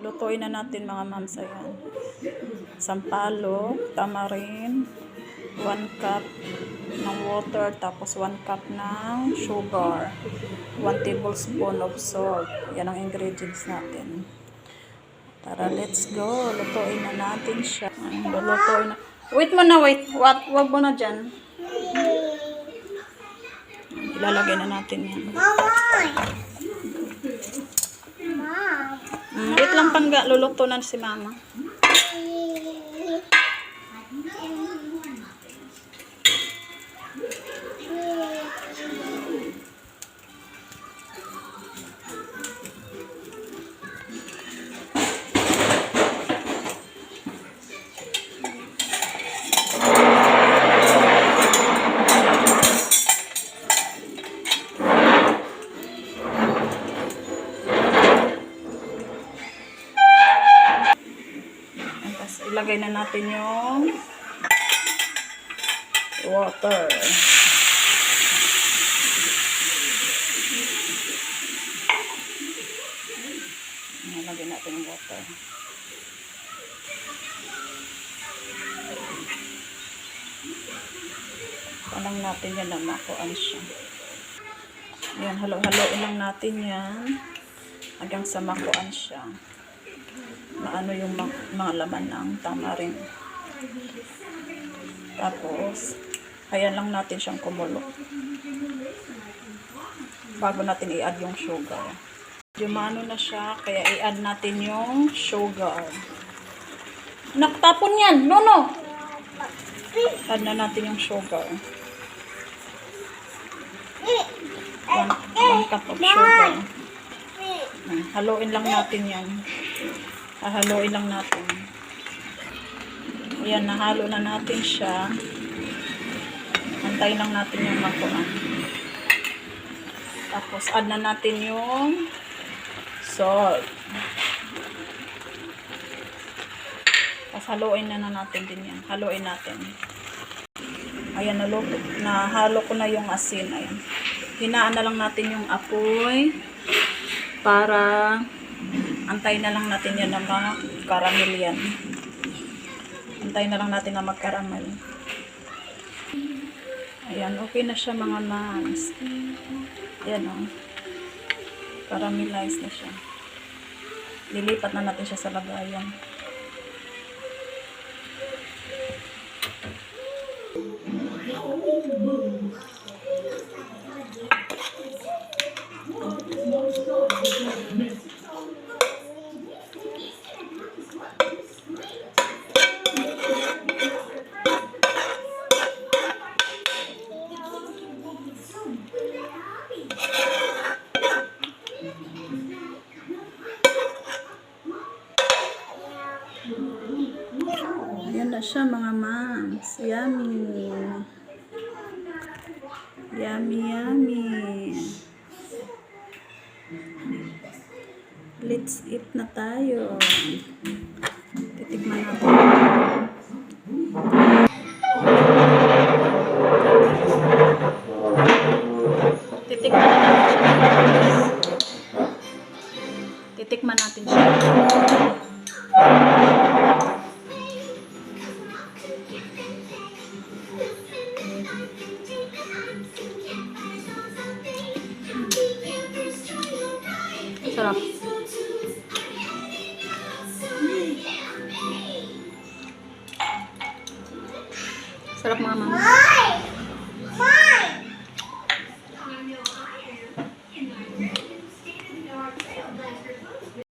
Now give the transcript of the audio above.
Lutuin na natin mga mams. Ayan. Sampalok, tamarin, 1 cup ng water, tapos 1 cup ng sugar, 1 tablespoon of salt. Yan ang ingredients natin. Tara, let's go. Lutuin na natin siya. Lutuin na. Wait mo na, wait. Wag mo na dyan. Ilalagay na natin yan. Wait lang pangga. Luluto na si mama. Ilagay na natin yung water. Ilagay natin yung water. Palang natin yan na makuan siya. Yan, halo-haloin lang natin yan hanggang sa makuan siya. Maano yung mga laman ng tamarin. Tapos, ayan lang natin siyang kumulo. Bago natin i-add yung sugar. Jumano na siya, kaya i-add natin yung sugar. Naktapon yan! No! Add na natin yung sugar. 1 cup of sugar. Haluin lang natin yan. Hahaluin lang natin. Ayan, nahalo na natin siya. Antayin lang natin yung makuan. Tapos, add na natin yung salt. Tapos, haluin na natin din yan. Haluin natin. Ayan, nahalo ko na yung asin. Ayan. Hinaan na lang natin yung apoy para antayin na lang natin yan na mag-caramel yan. Antayin na lang natin na mag-caramel. Ayan, okay na siya mga mams. Ayan o. Caramelize na siya. Lilipat na natin siya sa lagayan. Ayan na siya mga mams. Yummy. Yummy, yummy. Let's eat na tayo. Titikman natin. Titikman na natin siya. Titikman natin siya. Sarap. Sarap mga mama.